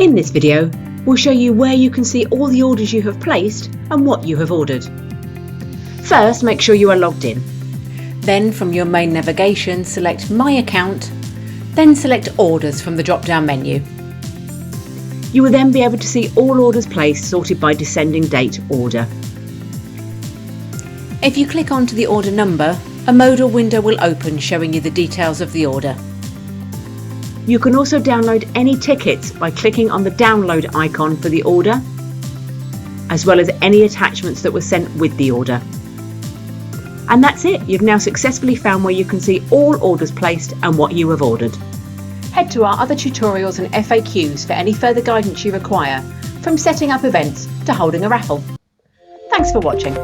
In this video, we'll show you where you can see all the orders you have placed and what you have ordered. First, make sure you are logged in. Then from your main navigation, select My Account, then select Orders from the drop-down menu. You will then be able to see all orders placed sorted by descending date order. If you click onto the order number, a modal window will open showing you the details of the order. You can also download any tickets by clicking on the download icon for the order, as well as any attachments that were sent with the order. And that's it, you've now successfully found where you can see all orders placed and what you have ordered. Head to our other tutorials and FAQs for any further guidance you require, from setting up events to holding a raffle. Thanks for watching.